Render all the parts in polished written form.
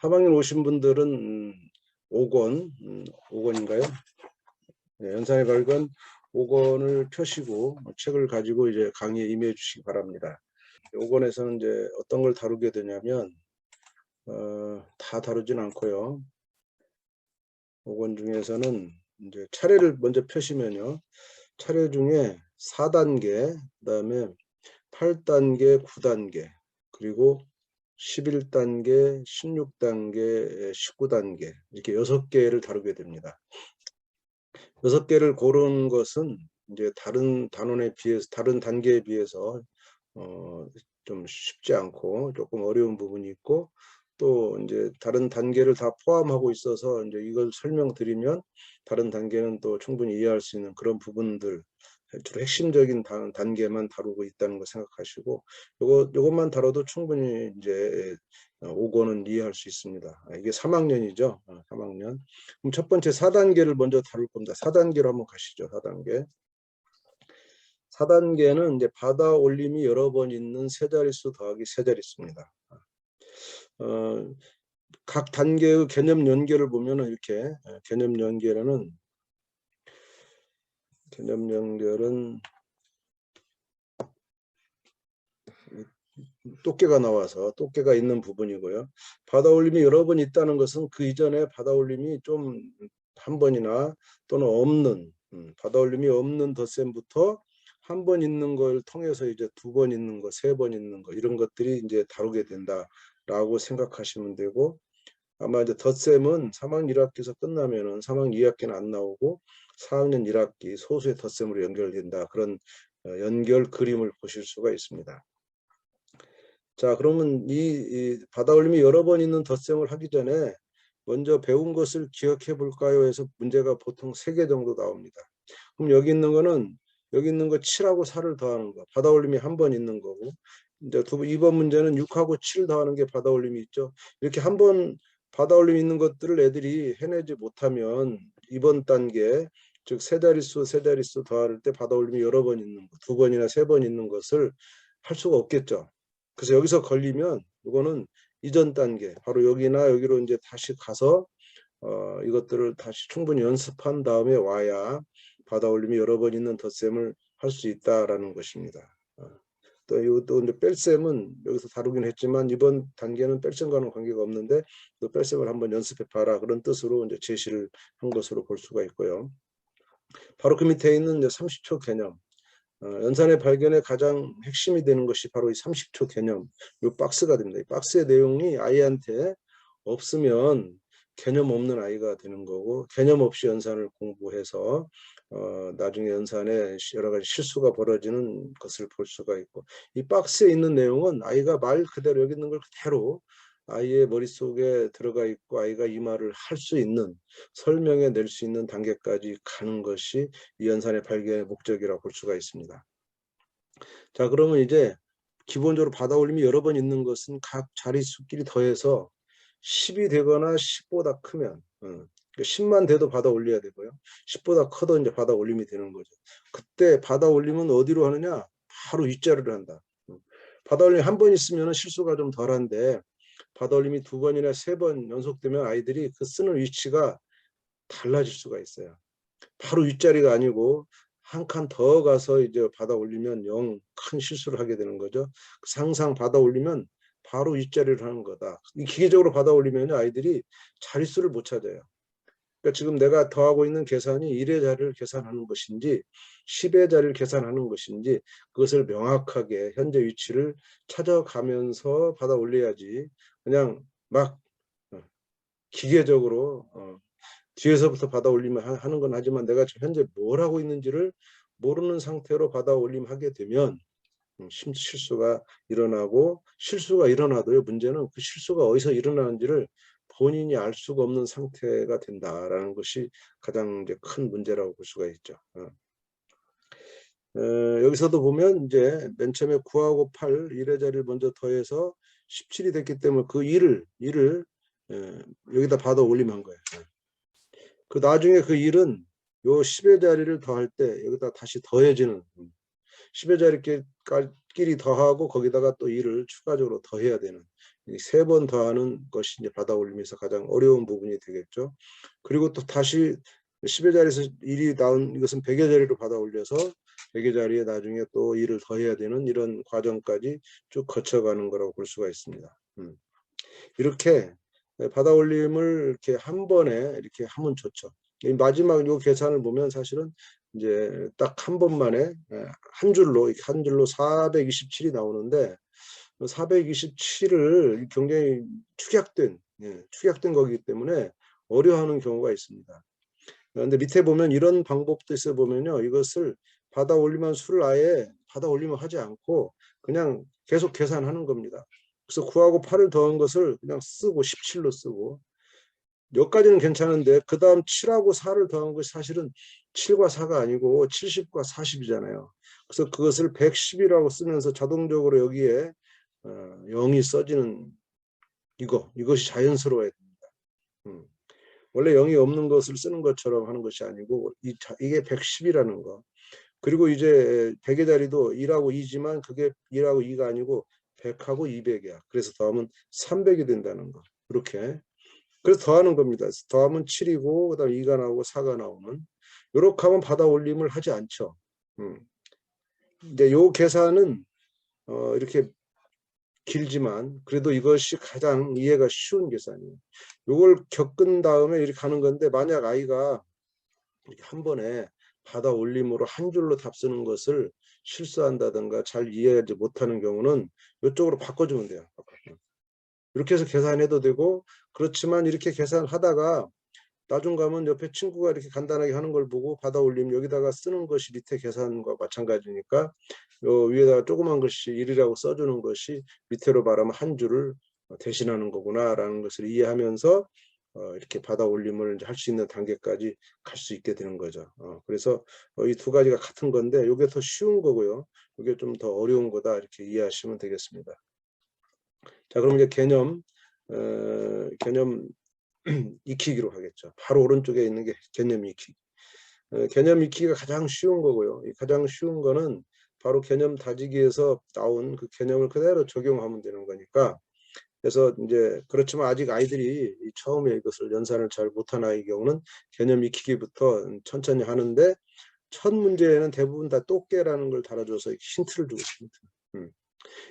3학년 오신 분들은 5권, 5권인가요? 네, 연산의 발견 5권을 펴시고 책을 가지고 이제 강의에 임해 주시기 바랍니다. 5권에서는 이제 어떤 걸 다루게 되냐면 다 다루진 않고요. 5권 중에서는 이제 차례를 먼저 펴시면요. 차례 중에 4단계, 그다음에 8단계, 9단계, 그리고 11단계, 16단계, 19단계 이렇게 6개를 다루게 됩니다. 6개를 고른 것은 이제 다른 단원에 비해서, 다른 단계에 비해서 좀 쉽지 않고 조금 어려운 부분이 있고, 또 이제 다른 단계를 다 포함하고 있어서 이제 이걸 설명드리면 다른 단계는 또 충분히 이해할 수 있는 그런 부분들, 주로 핵심적인 단계만 다루고 있다는 거 생각하시고, 요것만 다뤄도 충분히 이제 5권은 이해할 수 있습니다. 이게 3학년이죠. 3학년. 그럼 첫 번째 4단계를 먼저 다룰 겁니다. 4단계로 한번 가시죠. 4단계. 4단계는 이제 받아 올림이 여러 번 있는 세 자릿수 더하기 세 자릿수입니다. 각 단계의 개념 연결을 보면은 이렇게 개념 연결은 똑개가 나와서 똑개가 있는 부분이고요. 받아 올림이 여러 번 있다는 것은 그 이전에 받아 올림이 좀 한 번이나 또는 없는 받아 올림이 없는 덧셈부터 한 번 있는 걸 통해서 이제 2번 있는 거, 3번 있는 거 이런 것들이 이제 다루게 된다라고 생각하시면 되고, 아마 이제 덧셈은 3학년 1학기에서 끝나면은 3학년 2학기는 안 나오고 4학년 1학기 소수의 덧셈으로 연결된다. 그런 연결 그림을 보실 수가 있습니다. 자, 그러면 이 받아 올림이 여러 번 있는 덧셈을 하기 전에 먼저 배운 것을 기억해 볼까요? 해서 문제가 보통 3개 정도 나옵니다. 그럼 여기 있는 거 7하고 4를 더하는 거, 받아 올림이 한 번 있는 거고, 이제 2번 문제는 6하고 7 더하는 게 받아 올림이 있죠. 이렇게 한 번 받아 올림이 있는 것들을 애들이 해내지 못하면 이번 단계, 즉 세 자릿수 더할 때 받아 올림이 여러 번 있는 거, 2번이나 3번 있는 것을 할 수가 없겠죠. 그래서 여기서 걸리면 이거는 이전 단계, 바로 여기나 여기로 이제 다시 가서 이것들을 다시 충분히 연습한 다음에 와야 받아 올림이 여러 번 있는 덧셈을 할 수 있다라는 것입니다. 또 이것도 이제 뺄셈은 여기서 다루긴 했지만 이번 단계는 뺄셈과는 관계가 없는데 또 뺄셈을 한번 연습해 봐라, 그런 뜻으로 이제 제시를 한 것으로 볼 수가 있고요. 바로 그 밑에 있는 이제 30초 개념. 연산의 발견의 가장 핵심이 되는 것이 바로 이 30초 개념, 이 박스가 됩니다. 이 박스의 내용이 아이한테 없으면 개념 없는 아이가 되는 거고, 개념 없이 연산을 공부해서 나중에 연산에 여러 가지 실수가 벌어지는 것을 볼 수가 있고, 이 박스에 있는 내용은 아이가 말 그대로 여기 있는 걸 그대로 아이의 머릿속에 들어가 있고 아이가 이 말을 할 수 있는, 설명해 낼 수 있는 단계까지 가는 것이 이 연산의 발견의 목적이라고 볼 수가 있습니다. 자, 그러면 이제 기본적으로 받아 올림이 여러 번 있는 것은 각 자릿수끼리 더해서 10이 되거나 10보다 크면 10만 돼도 받아 올려야 되고요. 10보다 커도 이제 받아 올림이 되는 거죠. 그때 받아 올림은 어디로 하느냐? 바로 윗자리를 한다. 받아 올림이 한 번 있으면 실수가 좀 덜한데 받아 올림이 2번이나 3번 연속되면 아이들이 그 쓰는 위치가 달라질 수가 있어요. 바로 윗자리가 아니고 한 칸 더 가서 이제 받아 올리면 영 큰 실수를 하게 되는 거죠. 항상 받아 올리면 바로 윗자리를 하는 거다. 이 기계적으로 받아 올리면 아이들이 자릿수를 못 찾아요. 그러니까 지금 내가 더하고 있는 계산이 1의 자리를 계산하는 것인지 10의 자리를 계산하는 것인지 그것을 명확하게 현재 위치를 찾아가면서 받아 올려야지, 그냥 막 기계적으로 뒤에서부터 받아 올림을 하는 건 하지만 내가 지금 현재 뭘 하고 있는지를 모르는 상태로 받아 올림하게 되면 실수가 일어나고, 실수가 일어나도요, 문제는 그 실수가 어디서 일어나는지를 본인이 알 수가 없는 상태가 된다라는 것이 가장 이제 큰 문제라고 볼 수가 있죠. 여기서도 보면 이제 맨 처음에 9하고 8 1의 자리를 먼저 더해서 17이 됐기 때문에 그 1을 여기다 받아 올림한 거예요. 그 나중에 그 1은 요 10의 자리를 더할 때 여기다 다시 더해지는 10의 끼리 더하고 거기다가 또 1을 추가적으로 더해야 되는 3번 더하는 것이 이제 받아올림에서 가장 어려운 부분이 되겠죠. 그리고 또 다시 10의 자리에서 1이 나온 이것은 100의 자리로 받아올려서 100의 자리에 나중에 또 1을 더해야 되는 이런 과정까지 쭉 거쳐가는 거라고 볼 수가 있습니다. 이렇게 받아올림을 이렇게 한 번에 이렇게 하면 좋죠. 마지막 요 계산을 보면 사실은 이제 딱 한 번만에 한 줄로 427이 나오는데 427을 굉장히 축약된 거기 때문에 어려워하는 경우가 있습니다. 그런데 밑에 보면 이런 방법도 있어 보면요, 이것을 받아 올리면 수를 아예 받아 올리면 하지 않고 그냥 계속 계산하는 겁니다. 그래서 9하고 8을 더한 것을 그냥 쓰고 17로 쓰고, 여기까지는 괜찮은데 그 다음 7하고 4를 더한 것이 사실은 7과 4가 아니고 70과 40이잖아요. 그래서 그것을 110이라고 쓰면서 자동적으로 여기에 0이 써지는 이것이 자연스러워야 됩니다. 원래 0이 없는 것을 쓰는 것처럼 하는 것이 아니고 이게 110이라는 거. 그리고 이제 100의 자리도 1하고 2지만 그게 1하고 2가 아니고 100하고 200이야. 그래서 더하면 300이 된다는 거. 이렇게. 그래서 더하는 겁니다. 더하면 7이고 그다음 2가 나오고 4가 나오는. 이렇게 하면 받아 올림을 하지 않죠. 이제 요 계산은 이렇게 길지만 그래도 이것이 가장 이해가 쉬운 계산이에요. 요걸 겪은 다음에 이렇게 가는 건데, 만약 아이가 이렇게 한 번에 받아 올림으로 한 줄로 답 쓰는 것을 실수한다든가 잘 이해하지 못하는 경우는 이쪽으로 바꿔주면 돼요. 이렇게 해서 계산해도 되고, 그렇지만 이렇게 계산하다가 나중 가면 옆에 친구가 이렇게 간단하게 하는 걸 보고 받아 올림 여기다가 쓰는 것이 밑에 계산과 마찬가지니까 요 위에다가 조그만 글씨 1이라고 써주는 것이 밑으로 말하면 한 줄을 대신하는 거구나라는 것을 이해하면서 이렇게 받아 올림을 할 수 있는 단계까지 갈 수 있게 되는 거죠. 그래서 이 두 가지가 같은 건데 이게 더 쉬운 거고요. 이게 좀 더 어려운 거다 이렇게 이해하시면 되겠습니다. 자, 그럼 이제 개념 익히기로 하겠죠. 바로 오른쪽에 있는 게 개념 익히기. 개념 익히기가 가장 쉬운 거고요. 가장 쉬운 거는 바로 개념 다지기에서 나온 그 개념을 그대로 적용하면 되는 거니까. 그래서 이제 그렇지만 아직 아이들이 처음에 이것을 연산을 잘 못한 아이의 경우는 개념 익히기부터 천천히 하는데, 첫 문제에는 대부분 다 똑개라는 걸 달아줘서 힌트를 주고 있습니다.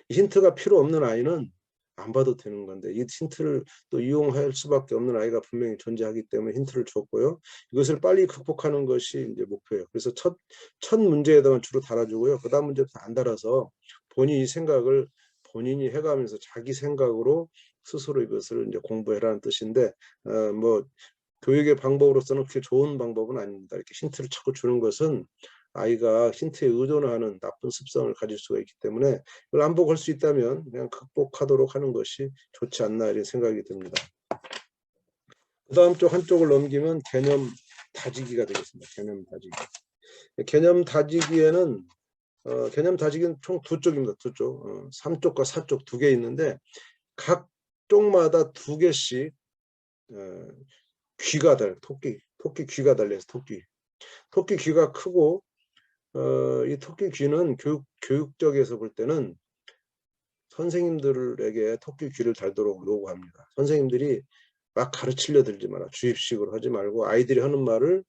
힌트가 필요 없는 아이는 안 봐도 되는 건데, 이 힌트를 또 이용할 수밖에 없는 아이가 분명히 존재하기 때문에 힌트를 줬고요. 이것을 빨리 극복하는 것이 이제 목표예요. 그래서 첫 문제에다가 주로 달아주고요. 그 다음 문제부터 안 달아서 본인이 생각을 본인이 해가면서 자기 생각으로 스스로 이것을 이제 공부해라는 뜻인데, 뭐 교육의 방법으로서는 그렇게 좋은 방법은 아닙니다. 이렇게 힌트를 자꾸 주는 것은 아이가 힌트에 의존하는 나쁜 습성을 가질 수가 있기 때문에 이걸 안복할 수 있다면 그냥 극복하도록 하는 것이 좋지 않나 이런 생각이 듭니다. 그 다음 쪽 한쪽을 넘기면 개념 다지기가 되겠습니다. 개념 다지기. 개념 다지기에는 개념 다지기는 총 두 쪽입니다. 두 쪽. 3쪽과 4쪽 두 개 있는데 각 쪽마다 두 개씩 귀가 토끼 귀가 달려서 토끼 귀가 크고, 이 토끼 귀는 교육적에서 볼 때는 선생님들에게 토끼 귀를 달도록 요구합니다. 선생님들이 막 가르치려 들지 마라. 주입식으로 하지 말고 아이들이 하는 말을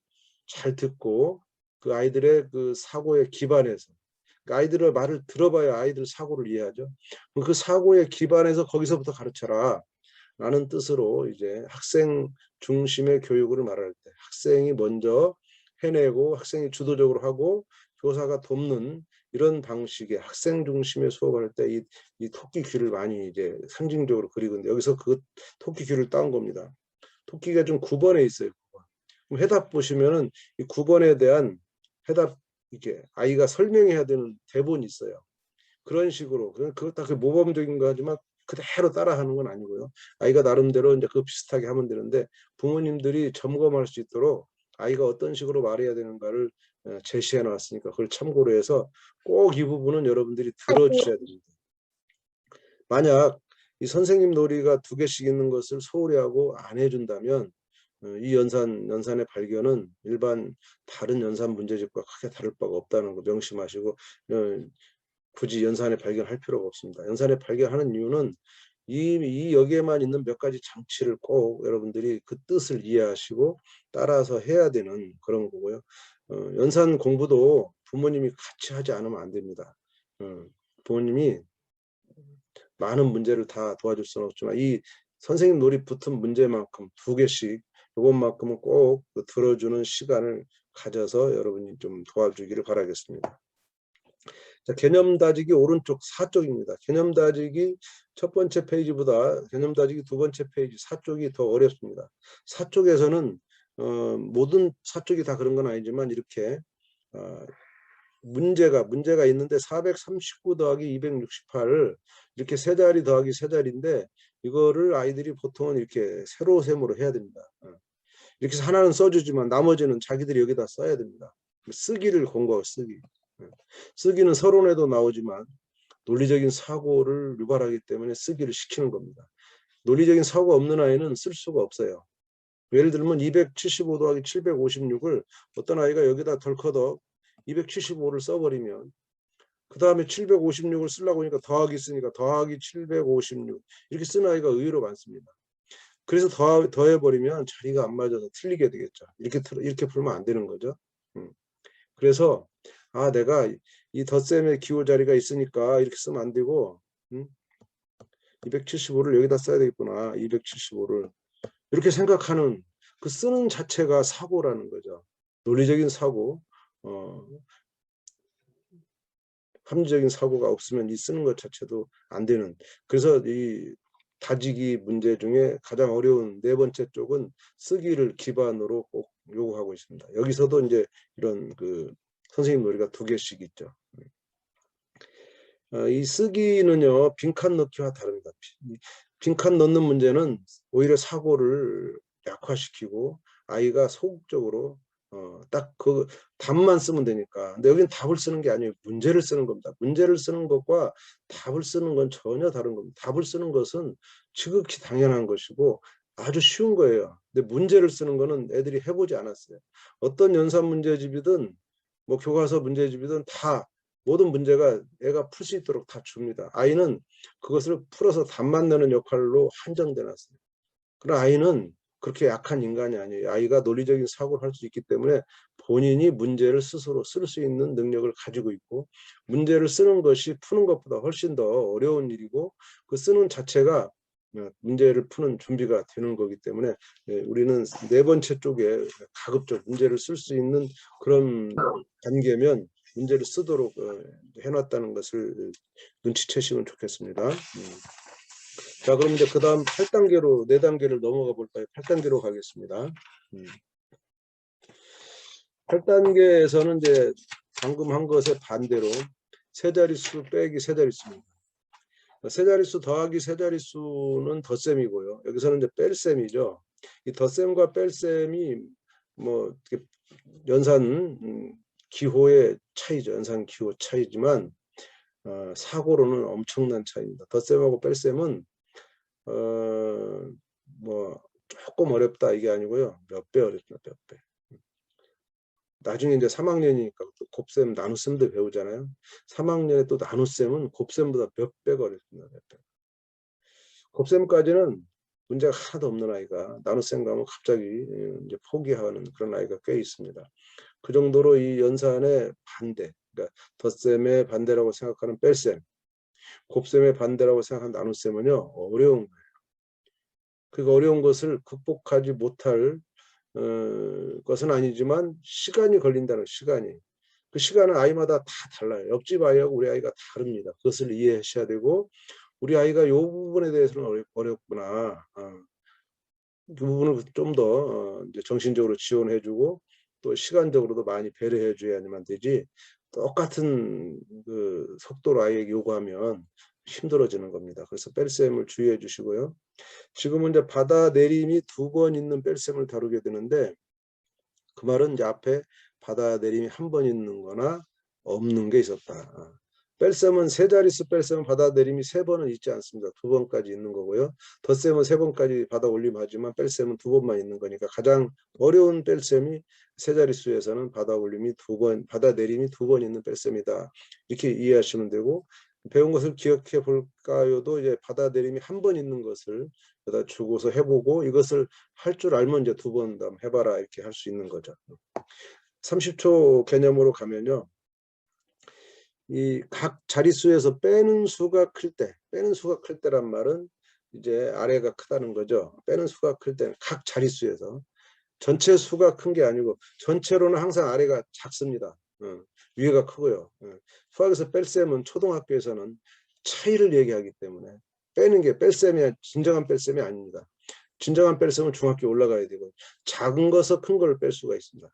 잘 듣고 그 아이들의 그 사고에 기반해서, 그 아이들의 말을 들어봐야 아이들 사고를 이해하죠. 그 사고에 기반해서 거기서부터 가르쳐라 라는 뜻으로 이제 학생 중심의 교육을 말할 때 학생이 먼저 해내고 학생이 주도적으로 하고 교사가 돕는 이런 방식의 학생 중심의 수업을 할 때 이 토끼 귀를 많이 이제 상징적으로 그리는데, 여기서 그 토끼 귀를 따온 겁니다. 토끼가 좀 9번에 있어요. 9번. 그럼 해답 보시면은 이 9번에 대한 해답, 이게 아이가 설명해야 되는 대본이 있어요. 그런 식으로 그것 다 모범적인 거 하지만 그대로 따라하는 건 아니고요. 아이가 나름대로 이제 그 비슷하게 하면 되는데, 부모님들이 점검할 수 있도록 아이가 어떤 식으로 말해야 되는가를 제시해 놨으니까 그걸 참고로 해서 꼭 이 부분은 여러분들이 들어주셔야 됩니다. 만약 이 선생님 놀이가 두 개씩 있는 것을 소홀히 하고 안 해준다면 이 연산의 발견은 일반 다른 연산 문제집과 크게 다를 바가 없다는 거 명심하시고, 굳이 연산에 발견할 필요가 없습니다. 연산에 발견하는 이유는 이 여기에만 있는 몇 가지 장치를 꼭 여러분들이 그 뜻을 이해하시고 따라서 해야 되는 그런 거고요. 연산 공부도 부모님이 같이 하지 않으면 안 됩니다. 부모님이 많은 문제를 다 도와줄 수는 없지만 이 선생님 놀이 붙은 문제만큼 2개씩 이것만큼은 꼭 들어주는 시간을 가져서 여러분이 좀 도와주기를 바라겠습니다. 자, 개념 다지기 오른쪽 4쪽입니다. 개념 다지기 첫 번째 페이지보다 개념 다지기 2번째 페이지 4쪽이 더 어렵습니다. 4쪽에서는 모든 4쪽이 다 그런 건 아니지만 이렇게 문제가 있는데 439 더하기 268을 이렇게 세 자리 더하기 세 자리인데 이거를 아이들이 보통은 이렇게 세로 세모로 해야 됩니다. 이렇게 해서 하나는 써주지만 나머지는 자기들이 여기다 써야 됩니다. 쓰기를 권고하고 쓰기는 서론에도 나오지만 논리적인 사고를 유발하기 때문에 쓰기를 시키는 겁니다. 논리적인 사고가 없는 아이는 쓸 수가 없어요. 예를 들면 275 더하기 756을 어떤 아이가 여기다 덜커덕 275를 써버리면 그 다음에 756을 쓰려고 하니까 더하기 쓰니까 더하기 756 이렇게 쓰는 아이가 의외로 많습니다. 그래서 더해버리면 자리가 안 맞아서 틀리게 되겠죠. 이렇게 풀면 안 되는 거죠. 그래서 내가 이 덧셈의 기호 자리가 있으니까 이렇게 쓰면 안 되고 275를 여기다 써야 되겠구나. 275를 이렇게 생각하는 그 쓰는 자체가 사고라는 거죠. 논리적인 사고, 합리적인 사고가 없으면 이 쓰는 것 자체도 안 되는. 그래서 이 다지기 문제 중에 가장 어려운 4번째 쪽은 쓰기를 기반으로 꼭 요구하고 있습니다. 여기서도 이제 이런 그 선생님 놀이가 2개씩 있죠. 이 쓰기는요 빈칸 넣기와 다릅니다. 빈칸 넣는 문제는 오히려 사고를 약화시키고 아이가 소극적으로 딱 그 답만 쓰면 되니까. 근데 여기는 답을 쓰는 게 아니에요. 문제를 쓰는 겁니다. 문제를 쓰는 것과 답을 쓰는 건 전혀 다른 겁니다. 답을 쓰는 것은 지극히 당연한 것이고 아주 쉬운 거예요. 근데 문제를 쓰는 거는 애들이 해보지 않았어요. 어떤 연산 문제집이든 뭐 교과서 문제집이든 다 모든 문제가 애가 풀 수 있도록 다 줍니다. 아이는 그것을 풀어서 답만 내는 역할로 한정돼 놨어요. 그러나 아이는 그렇게 약한 인간이 아니에요. 아이가 논리적인 사고를 할 수 있기 때문에 본인이 문제를 스스로 쓸 수 있는 능력을 가지고 있고 문제를 쓰는 것이 푸는 것보다 훨씬 더 어려운 일이고 그 쓰는 자체가 문제를 푸는 준비가 되는 거기 때문에 우리는 4번째 쪽에 가급적 문제를 쓸 수 있는 그런 단계면 문제를 쓰도록 해놨다는 것을 눈치채시면 좋겠습니다. 자, 그럼 이제 그 다음 8단계로 4단계를 넘어가 볼까요? 8단계로 가겠습니다. 8단계에서는 이제 방금 한 것의 반대로 세자릿수 빼기 세자릿수입니다. 세자릿수 더하기 세자릿수는 덧셈이고요. 여기서는 이제 뺄셈이죠. 이 덧셈과 뺄셈이 뭐 연산 기호의 차이죠. 연산 기호 차이지만 사고로는 엄청난 차이입니다. 덧셈하고 뺄셈은 뭐 조금 어렵다 이게 아니고요. 몇 배 어렵다, 몇 배. 나중에 이제 3학년이니까 또 곱셈, 나눗셈도 배우잖아요. 3학년에 또 나눗셈은 곱셈보다 몇 배가 어렵습니다. 몇 배. 곱셈까지는 문제가 하나도 없는 아이가 나눗셈 가면 갑자기 이제 포기하는 그런 아이가 꽤 있습니다. 그 정도로 이 연산의 반대, 그러니까 덧셈의 반대라고 생각하는 뺄셈, 곱셈의 반대라고 생각하는 나눗셈은요 어려운 거예요. 그 어려운 것을 극복하지 못할 것은 아니지만 시간이 걸린다는 시간이. 그 시간은 아이마다 다 달라요. 옆집 아이하고 우리 아이가 다릅니다. 그것을 이해하셔야 되고 우리 아이가 이 부분에 대해서는 어렵구나. 그 부분을 좀 더 정신적으로 지원해주고 또 시간적으로도 많이 배려해줘야만 되지 똑같은 그 속도로 아이에게 요구하면 힘들어지는 겁니다. 그래서 뺄셈을 주의해 주시고요. 지금은 이제 받아내림이 2번 있는 뺄셈을 다루게 되는데 그 말은 이제 앞에 받아내림이 1번 있는 거나 없는 게 있었다. 뺄셈은 세 자릿수 뺄셈은 받아내림이 3번은 있지 않습니다. 2번까지 있는 거고요. 덧셈은 3번까지 받아 올림하지만 뺄셈은 2번만 있는 거니까 가장 어려운 뺄셈이 세 자릿수에서는 받아 올림이 2번, 받아내림이 2번 있는 뺄셈이다. 이렇게 이해하시면 되고, 배운 것을 기억해 볼까요도 이제 받아내림이 1번 있는 것을 여기다 주고서 해보고, 이것을 할 줄 알면 이제 2번 해봐라 이렇게 할 수 있는 거죠. 30초 개념으로 가면요. 이 각 자릿수에서 빼는 수가 클 때, 빼는 수가 클 때란 말은 이제 아래가 크다는 거죠. 빼는 수가 클 때는 각 자릿수에서 전체 수가 큰 게 아니고 전체로는 항상 아래가 작습니다. 위에가 크고요. 수학에서 뺄셈은 초등학교에서는 차이를 얘기하기 때문에 빼는 게 뺄셈이 진정한 뺄셈이 아닙니다. 진정한 뺄셈은 중학교 올라가야 되고 작은 것서 큰 걸 뺄 수가 있습니다.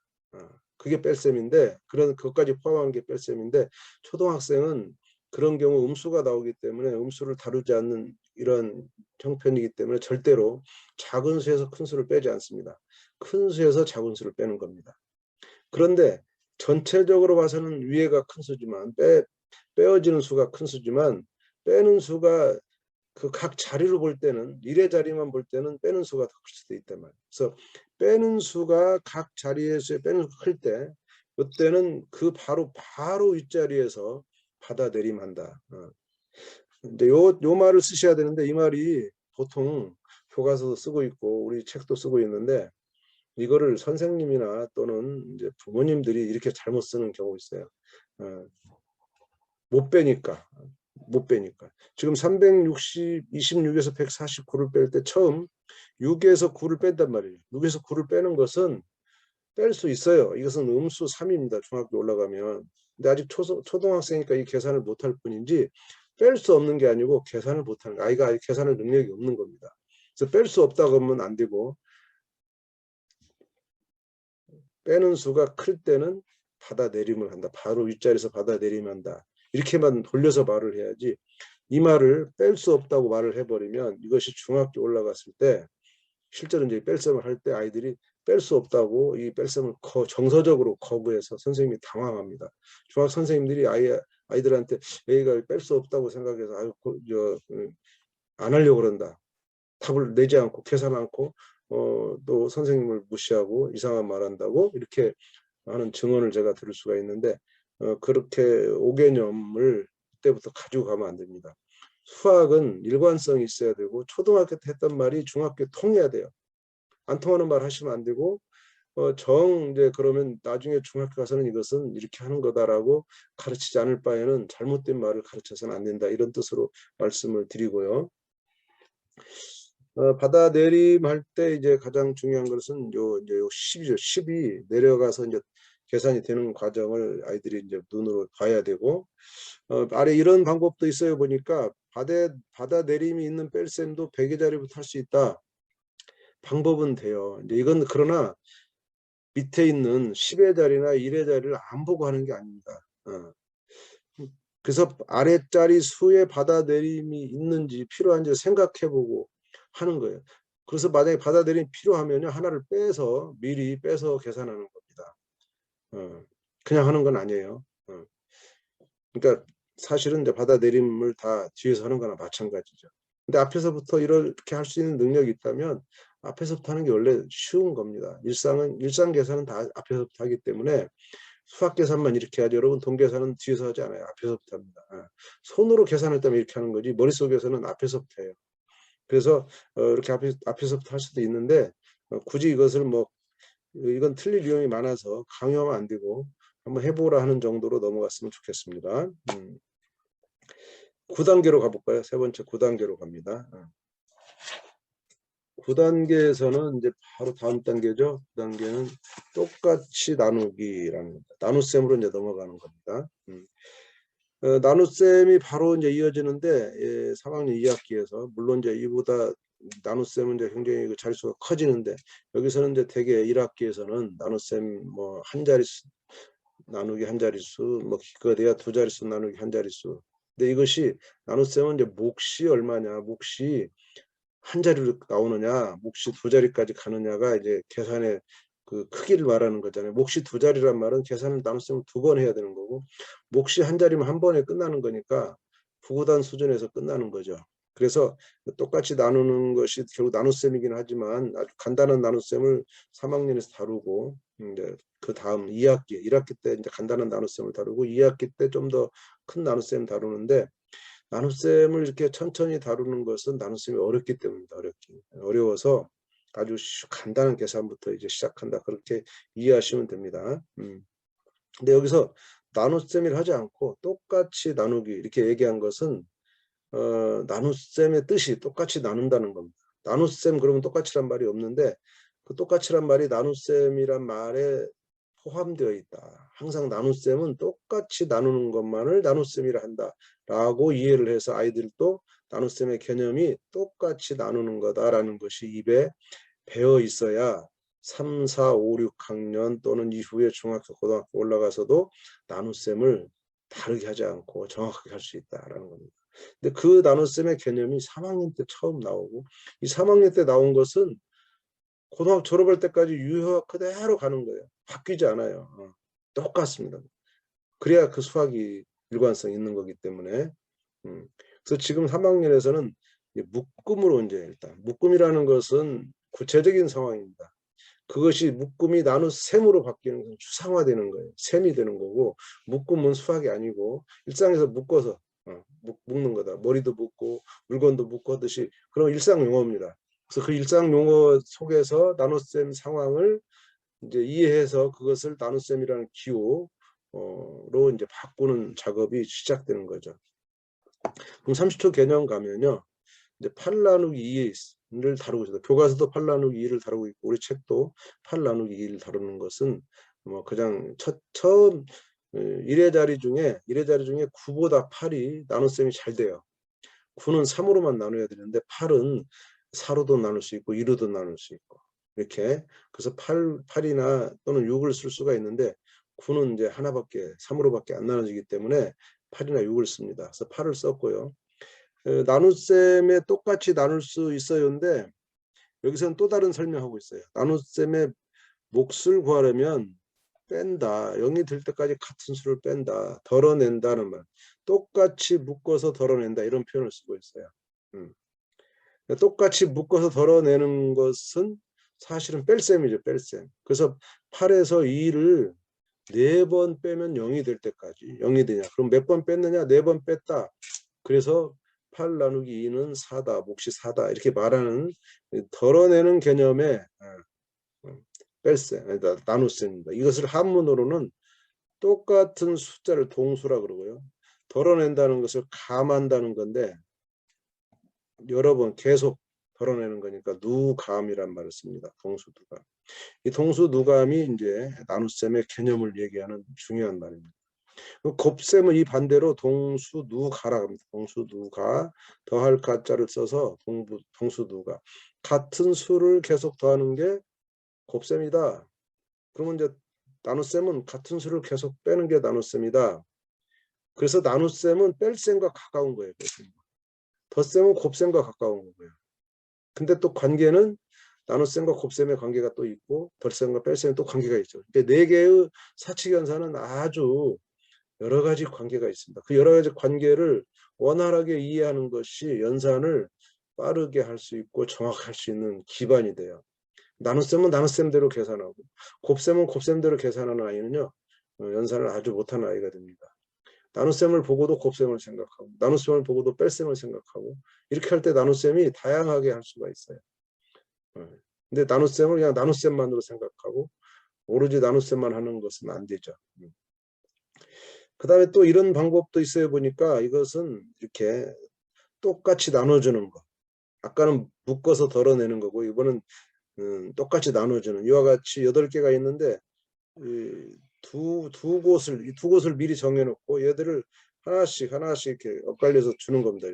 그게 뺄셈인데 그런 그것까지 포함한 게 뺄셈인데 초등학생은 그런 경우 음수가 나오기 때문에 음수를 다루지 않는 이런 형편이기 때문에 절대로 작은 수에서 큰 수를 빼지 않습니다. 큰 수에서 작은 수를 빼는 겁니다. 그런데 전체적으로 봐서는 위에가 큰 수지만 빼어지는 수가 큰 수지만 빼는 수가 그 각 자리로 볼 때는 1의 자리만 볼 때는 빼는 수가 더 클 수도 있단 말이에요. 그래서 빼는 수가 각 자리에서 빼는 수가 클 때 이때는 그 바로 윗자리에서 받아내림한다. 근데 요 말을 쓰셔야 되는데 이 말이 보통 교과서도 쓰고 있고 우리 책도 쓰고 있는데 이거를 선생님이나 또는 이제 부모님들이 이렇게 잘못 쓰는 경우 있어요. 못 빼니까. 지금 26에서 149를 뺄 때 처음 6에서 9를 뺀단 말이에요. 6에서 9를 빼는 것은 뺄 수 있어요. 이것은 음수 3입니다. 중학교 올라가면. 근데 아직 초등학생이니까 이 계산을 못할 뿐이지 뺄 수 없는 게 아니고 계산을 못하는 거예요. 아이가 아직 계산할 능력이 없는 겁니다. 그래서 뺄 수 없다고 하면 안 되고 빼는 수가 클 때는 받아내림을 한다. 바로 윗자리에서 받아내림한다. 이렇게만 돌려서 말을 해야지 이 말을 뺄 수 없다고 말을 해버리면 이것이 중학교 올라갔을 때 실제로 이제 뺄셈을 할 때 아이들이 뺄 수 없다고 이 뺄셈을 정서적으로 거부해서 선생님이 당황합니다. 중학 선생님들이 아이들한테 애가 뺄 수 없다고 생각해서 안 하려고 그런다. 답을 내지 않고 계산 않고 또 선생님을 무시하고 이상한 말 한다고 이렇게 하는 증언을 제가 들을 수가 있는데 그렇게 오개념을 그때부터 가지고 가면 안 됩니다. 수학은 일관성이 있어야 되고 초등학교 때 했던 말이 중학교에 통해야 돼요. 안 통하는 말 하시면 안 되고 이제 그러면 나중에 중학교 가서는 이것은 이렇게 하는 거다라고 가르치지 않을 바에는 잘못된 말을 가르쳐서는 안 된다. 이런 뜻으로 말씀을 드리고요. 받아내림할 때 이제 가장 중요한 것은 이제 10이죠. 10이 내려가서 이제 계산이 되는 과정을 아이들이 이제 눈으로 봐야 되고 아래 이런 방법도 있어요. 보니까 받아내림이 있는 뺄셈도 100의 자리부터 할 수 있다. 방법은 돼요. 이제 이건 그러나 밑에 있는 10의 자리나 1의 자리를 안 보고 하는 게 아닙니다. 그래서 아래자리 수의 받아내림이 있는지 필요한지 생각해보고 하는 거예요. 그래서 만약에 받아내림이 필요하면 하나를 미리 빼서 계산하는 겁니다. 그냥 하는 건 아니에요. 그러니까 사실은 이제 받아내림을 다 뒤에서 하는 거나 마찬가지죠. 근데 앞에서부터 이렇게 할 수 있는 능력이 있다면 앞에서부터 하는 게 원래 쉬운 겁니다. 일상 계산은 다 앞에서부터 하기 때문에 수학 계산만 이렇게 하죠. 여러분 돈 계산은 뒤에서 하지 않아요. 앞에서부터 합니다. 손으로 계산할 때면 이렇게 하는 거지 머릿속에서는 앞에서부터 해요. 그래서 이렇게 앞에서부터 할 수도 있는데 굳이 이것을 이건 틀릴 위험이 많아서 강요하면 안 되고 한번 해보라 하는 정도로 넘어갔으면 좋겠습니다. 9단계로 가볼까요? 세 번째 9단계로 갑니다. 9단계에서는 이제 바로 다음 단계죠. 9단계는 똑같이 나누기라는 겁니다. 나눗셈으로 이제 넘어가는 겁니다. 나눗셈이 바로 이제 이어지는데 3학년 2학기에서 물론 이제 이보다 나눗셈은 이제 굉장히 그 자릿수가 커지는데 여기서는 이제 대개 1학기에서는 나눗셈 한 자릿수 나누기 한 자릿수 그거 돼야 두 자릿수 나누기 한 자릿수. 근데 이것이 나눗셈은 이제 몫이 얼마냐, 몫이 한 자리로 나오느냐, 몫이 두 자리까지 가느냐가 이제 계산의 그 크기를 말하는 거잖아요. 몫이 두 자리란 말은 계산을 나눗셈을 두 번 해야 되는 거고, 몫이 한 자리면 한 번에 끝나는 거니까 부구단 수준에서 끝나는 거죠. 그래서 똑같이 나누는 것이 결국 나눗셈이긴 하지만 아주 간단한 나눗셈을 3학년에서 다루고, 이제 그 다음 2학기, 1학기 때 이제 간단한 나눗셈을 다루고 2학기 때 좀 더 큰 나눗셈 다루는데, 나눗셈을 이렇게 천천히 다루는 것은 나눗셈이 어렵기 때문입니다. 어려워서 아주 간단한 계산부터 이제 시작한다. 그렇게 이해하시면 됩니다. 근데 여기서 나눗셈을 하지 않고 똑같이 나누기 이렇게 얘기한 것은 나눗셈의 뜻이 똑같이 나눈다는 겁니다. 나눗셈 그러면 똑같이란 말이 없는데, 그 똑같이란 말이 나눗셈이란 말에 포함되어 있다. 항상 나눗셈은 똑같이 나누는 것만을 나눗셈이라 한다라고 이해를 해서 아이들도 나눗셈의 개념이 똑같이 나누는 거다라는 것이 입에 배어 있어야 3, 4, 5, 6학년 또는 이후에 중학교, 고등학교 올라가서도 나눗셈을 다르게 하지 않고 정확하게 할 수 있다라는 겁니다. 근데 그 나눗셈의 개념이 3학년 때 처음 나오고, 이 3학년 때 나온 것은 고등학교 졸업할 때까지 유효가 그대로 가는 거예요. 바뀌지 않아요. 똑같습니다. 그래야 그 수학이 일관성 있는 거기 때문에. 그래서 지금 3학년에서는 묶음으로 이제 일단 묶음이라는 것은 구체적인 상황입니다. 그것이 묶음이 나눗셈으로 바뀌는 건 추상화되는 거예요. 셈이 되는 거고, 묶음은 수학이 아니고 일상에서 묶어서 묶는 거다. 머리도 묶고 물건도 묶고 하듯이 그런 일상 용어입니다. 그래서 그 일상 용어 속에서 나눗셈 상황을 이제 이해해서 그것을 나눗셈이라는 기호로 이제 바꾸는 작업이 시작되는 거죠. 그럼 30초 개념 가면요, 이제 8 나누기 2를 다루고 있어요. 교과서도 8 나누기 2를 다루고 있고 우리 책도 8 나누기 2를 다루는 것은 뭐 그냥 처음 1의 자리 중에 9보다 8이 나눗셈이 잘 돼요. 9는 3으로만 나눠야 되는데 8은 4로도 나눌 수 있고 2로도 나눌 수 있고 이렇게. 그래서 8이나 또는 6을 쓸 수가 있는데 9는 이제 하나밖에 3으로밖에 안 나눠지기 때문에 8이나 6을 씁니다. 그래서 8을 썼고요. 나눗셈에 똑같이 나눌 수 있어요인데 여기서는 또 다른 설명하고 있어요. 나눗셈의 몫을 구하려면 뺀다. 0이 될 때까지 같은 수를 뺀다. 덜어낸다는 말. 똑같이 묶어서 덜어낸다. 이런 표현을 쓰고 있어요. 똑같이 묶어서 덜어내는 것은 사실은 뺄셈이죠. 뺄셈. 그래서 8에서 2를 4번 빼면 0이 될 때까지 0이 되냐. 그럼 몇 번 뺐느냐? 4번 뺐다. 그래서 8 나누기 2는 4다. 몫이 4다. 이렇게 말하는 덜어내는 개념의 뺄셈, 나눗셈입니다. 이것을 한문으로는 똑같은 숫자를 동수라 그러고요. 덜어낸다는 것을 감한다는 건데 여러 번 계속 덜어내는 거니까 누감이란 말을 씁니다. 동수누감. 이 동수누감이 이제 나눗셈의 개념을 얘기하는 중요한 말입니다. 곱셈은 이 반대로 동수누가라고 합니다. 동수누가 더할 가자를 써서 동수누가. 같은 수를 계속 더하는 게 곱셈이다. 그러면 이제 나눗셈은 같은 수를 계속 빼는 게 나눗셈이다. 그래서 나눗셈은 뺄셈과 가까운 거예요. 덧셈은 곱셈과 가까운 거고요. 근데 또 관계는 나눗셈과 곱셈의 관계가 또 있고 덧셈과 뺄셈의 또 관계가 있죠. 네 개의 사칙연산은 아주 여러 가지 관계가 있습니다. 그 여러 가지 관계를 원활하게 이해하는 것이 연산을 빠르게 할 수 있고 정확할 수 있는 기반이 돼요. 나눗셈은 나눗셈대로 계산하고 곱셈은 곱셈대로 계산하는 아이는요, 연산을 아주 못하는 아이가 됩니다. 나눗셈을 보고도 곱셈을 생각하고 나눗셈을 보고도 뺄셈을 생각하고 이렇게 할 때 나눗셈이 다양하게 할 수가 있어요. 근데 나눗셈을 그냥 나눗셈만으로 생각하고 오로지 나눗셈만 하는 것은 안 되죠. 그 다음에 또 이런 방법도 있어요. 보니까 이것은 이렇게 똑같이 나눠주는 거. 아까는 묶어서 덜어내는 거고 이번은 똑같이 나눠주는, 이와 같이 8개가 있는데 이 두 곳을 미리 정해놓고 얘들을 하나씩 이렇게 엇갈려서 주는 겁니다.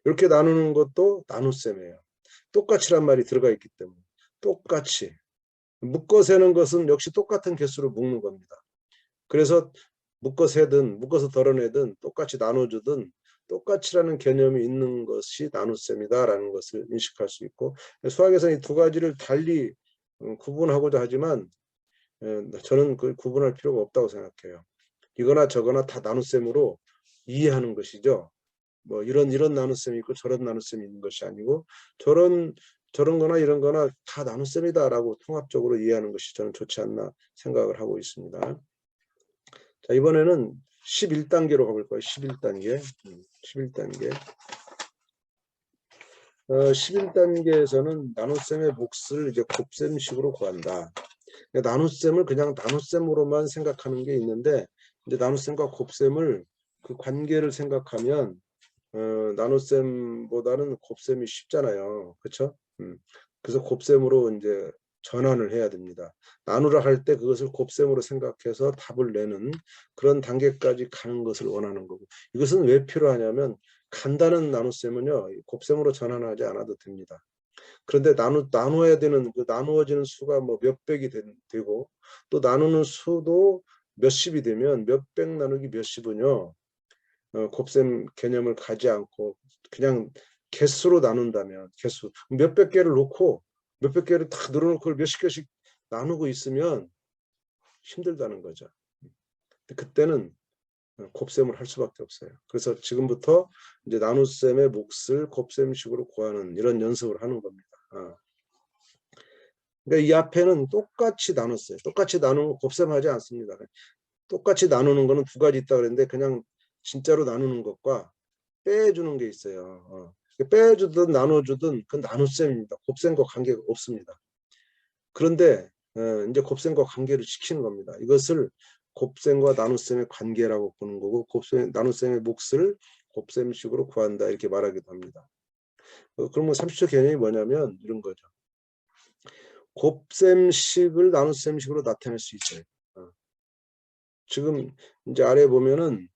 이렇게 나누는 것도 나눗셈이에요. 똑같이란 말이 들어가 있기 때문에. 똑같이 묶어 세는 것은 역시 똑같은 개수로 묶는 겁니다. 그래서 묶어 세든 묶어서 덜어내든 똑같이 나눠주든 똑같이라는 개념이 있는 것이 나눗셈이다라는 것을 인식할 수 있고, 수학에서는 이 두 가지를 달리 구분하고자 하지만 저는 그 구분할 필요가 없다고 생각해요. 이거나 저거나 다 나눗셈으로 이해하는 것이죠. 뭐 이런 나눗셈이 있고 저런 나눗셈이 있는 것이 아니고 저런 거나 이런 거나 다 나눗셈이다라고 통합적으로 이해하는 것이 저는 좋지 않나 생각을 하고 있습니다. 자, 이번에는 11단계로 가볼 거예요. 11단계. 11단계. 11단계에서는 나눗셈의 몫을 이제 곱셈식으로 구한다. 나눗셈을 그냥 나눗셈으로만 생각하는 게 있는데, 이제 나눗셈과 곱셈을 그 관계를 생각하면 나눗셈보다는 곱셈이 쉽잖아요. 그렇죠? 그래서 곱셈으로 이제 전환을 해야 됩니다. 나누라 할 때 그것을 곱셈으로 생각해서 답을 내는 그런 단계까지 가는 것을 원하는 거고, 이것은 왜 필요하냐면 간단한 나눗셈은요 곱셈으로 전환하지 않아도 됩니다. 그런데 나누어야 되는 그 나누어지는 수가 뭐 몇백이 되고 또 나누는 수도 몇십이 되면 몇백 나누기 몇십은요 곱셈 개념을 가지 않고 그냥 개수로 나눈다면 개수 몇백 개를 놓고 몇백 개를 다 늘어놓고 그걸 몇십 개씩 나누고 있으면 힘들다는 거죠. 그때는 곱셈을 할 수밖에 없어요. 그래서 지금부터 이제 나눗셈의 몫을 곱셈식으로 구하는 이런 연습을 하는 겁니다. 그러니까 이 앞에는 똑같이 나눴어요. 똑같이 나누는 거 곱셈하지 않습니다. 똑같이 나누는 거는 두 가지 있다 그랬는데 그냥 진짜로 나누는 것과 빼주는 게 있어요. 빼주든 나눠주든 그건 나눗셈입니다. 곱셈과 관계가 없습니다. 그런데 이제 곱셈과 관계를 시키는 겁니다. 이것을 곱셈과 나눗셈의 관계라고 보는 거고 나눗셈의 몫을 곱셈식으로 구한다 이렇게 말하기도 합니다. 그러면 30초 개념이 뭐냐면 이런 거죠. 곱셈식을 나눗셈식으로 나타낼 수 있어요. 지금 이제 아래 보면은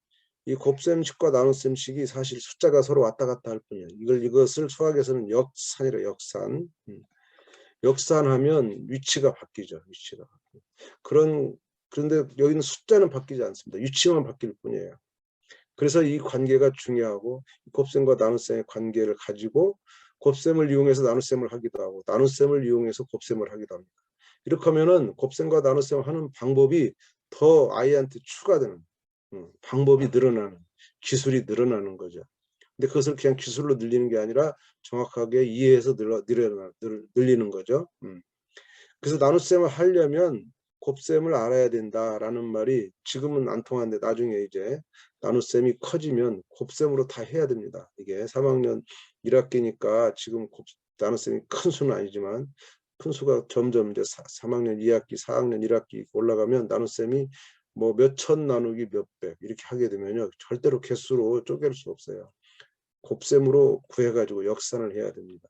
이 곱셈식과 나눗셈식이 사실 숫자가 서로 왔다 갔다 할 뿐이에요. 이것을 수학에서는 역산이래요. 역산. 역산하면 위치가 바뀌죠. 위치가. 그런데 여기는 숫자는 바뀌지 않습니다. 위치만 바뀔 뿐이에요. 그래서 이 관계가 중요하고 곱셈과 나눗셈의 관계를 가지고 곱셈을 이용해서 나눗셈을 하기도 하고 나눗셈을 이용해서 곱셈을 하기도 합니다. 이렇게 하면은 곱셈과 나눗셈을 하는 방법이 더 아이한테 추가되는 방법이 늘어나는 기술이 늘어나는 거죠. 근데 그것을 그냥 기술로 늘리는 게 아니라 정확하게 이해해서 늘리는 거죠. 그래서 나눗셈을 하려면 곱셈을 알아야 된다라는 말이 지금은 안 통하는데 나중에 이제 나눗셈이 커지면 곱셈으로 다 해야 됩니다. 이게 3학년 1학기니까 지금 나눗셈이 큰 수는 아니지만 큰 수가 점점 이제 3학년 2학기, 4학년 1학기 올라가면 나눗셈이 뭐 몇천 나누기 몇백 이렇게 하게 되면요 절대로 개수로 쪼갤 수 없어요. 곱셈으로 구해가지고 역산을 해야 됩니다.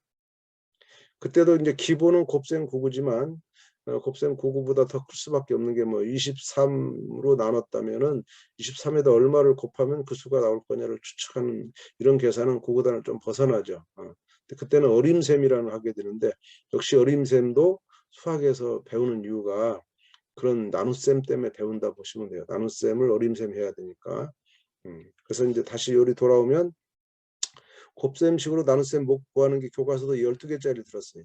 그때도 이제 기본은 곱셈 9구지만 곱셈 9구보다 더 클 수밖에 없는 게 뭐 23으로 나눴다면은 23에다 얼마를 곱하면 그 수가 나올 거냐를 추측하는 이런 계산은 그거보다는 좀 벗어나죠. 그때는 어림셈이라는 걸 하게 되는데 역시 어림셈도 수학에서 배우는 이유가 그런 나눗셈 때문에 배운다 보시면 돼요. 나눗셈을 어림셈 해야 되니까. 그래서 이제 다시 요리 돌아오면 곱셈식으로 나눗셈 목 구하는 게 교과서도 12개짜리 들었어요.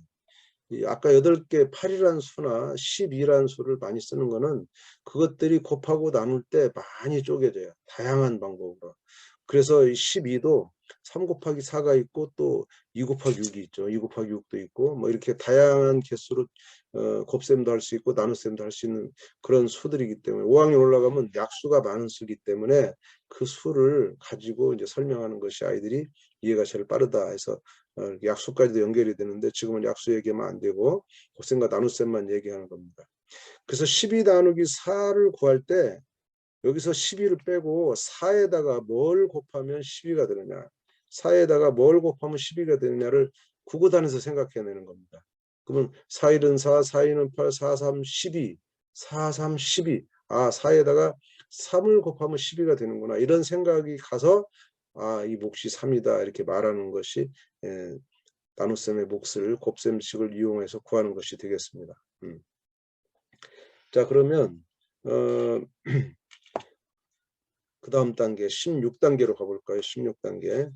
아까 8개 8이라는 수나 12라는 수를 많이 쓰는 거는 그것들이 곱하고 나눌 때 많이 쪼개져요. 다양한 방법으로. 그래서 12도 3 곱하기 4가 있고 또 2 곱하기 6이 있죠. 2 곱하기 6도 있고 뭐 이렇게 다양한 개수로 곱셈도 할 수 있고 나눗셈도 할 수 있는 그런 수들이기 때문에 5학년 올라가면 약수가 많은 수이기 때문에 그 수를 가지고 이제 설명하는 것이 아이들이 이해가 제일 빠르다 해서 약수까지도 연결이 되는데 지금은 약수 얘기하면 안 되고 곱셈과 나눗셈만 얘기하는 겁니다. 그래서 12 나누기 4를 구할 때 여기서 12를 빼고 4에다가 뭘 곱하면 12가 되느냐 4에다가 뭘 곱하면 12가 되느냐를 구구단에서 생각해내는 겁니다. 그러면 4일은 4, 4일은 8, 4, 3, 12 4, 3, 12 4에다가 3을 곱하면 12가 되는구나 이런 생각이 가서 이 몫이 3이다 이렇게 말하는 것이 나눗셈의 몫을 곱셈식을 이용해서 구하는 것이 되겠습니다. 자 그러면 그 다음 단계 16단계로 가볼까요? 16단계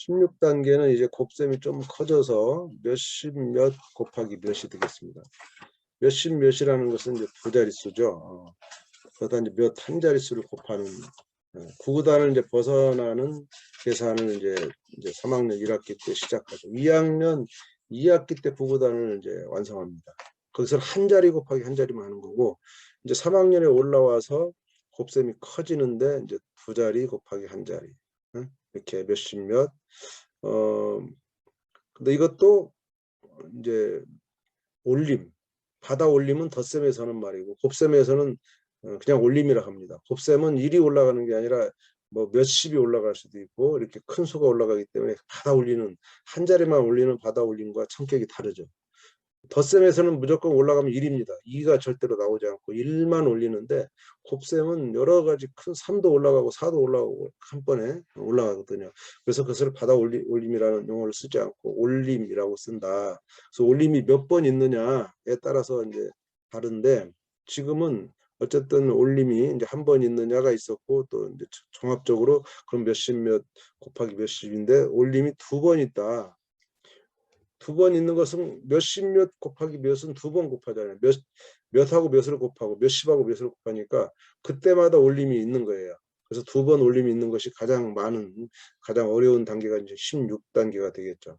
16단계는 이제 곱셈이 좀 커져서 몇십 몇 곱하기 몇이 되겠습니다. 몇십 몇이라는 것은 이제 두 자릿수죠. 그러다 이제 몇 한 자릿수를 곱하는 구구단을 이제 벗어나는 계산을 이제 3학년 1학기 때 시작하죠. 2학년 2학기 때 구구단을 이제 완성합니다. 거기서 한 자리 곱하기 한 자리만 하는 거고, 이제 3학년에 올라와서 곱셈이 커지는데 이제 두 자리 곱하기 한 자리, 이렇게 몇십 몇. 근데 이것도 이제 올림, 받아 올림은 덧셈에서는 말이고, 곱셈에서는 그냥 올림이라 합니다. 곱셈은 1이 올라가는 게 아니라 뭐 몇십이 올라갈 수도 있고, 이렇게 큰 수가 올라가기 때문에 받아 올리는, 한 자리만 올리는 받아 올림과 성격이 다르죠. 덧셈에서는 무조건 올라가면 1입니다. 2가 절대로 나오지 않고 1만 올리는데, 곱셈은 여러 가지 큰 3도 올라가고 4도 올라가고 한 번에 올라가거든요. 그래서 그것을 받아 올림이라는 용어를 쓰지 않고 올림이라고 쓴다. 그래서 올림이 몇 번 있느냐에 따라서 이제 다른데, 지금은 어쨌든 올림이 이제 한 번 있느냐가 있었고, 또 이제 종합적으로 그럼 몇십 몇 곱하기 몇십인데 올림이 두 번 있다. 두 번 있는 것은 몇십 몇 곱하기 몇은 두 번 곱하잖아요. 몇하고 몇을 곱하고 몇십하고 몇을 곱하니까 그때마다 올림이 있는 거예요. 그래서 두 번 올림이 있는 것이 가장 많은, 가장 어려운 단계가 이제 16단계가 되겠죠.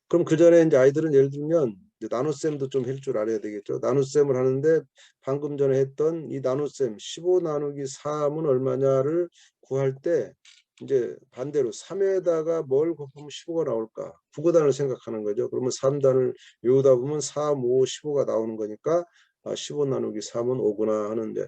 그럼 그 전에 이제 아이들은 예를 들면 이제 나눗셈도 좀 할 줄 알아야 되겠죠. 나눗셈을 하는데 방금 전에 했던 이 나눗셈 15 나누기 3은 얼마냐를 구할 때 이제 반대로 3에다가 뭘 곱하면 15가 나올까? 구구단을 생각하는 거죠. 그러면 3단을 외우다 보면 3, 5, 15가 나오는 거니까 15 나누기 3은 5구나 하는데,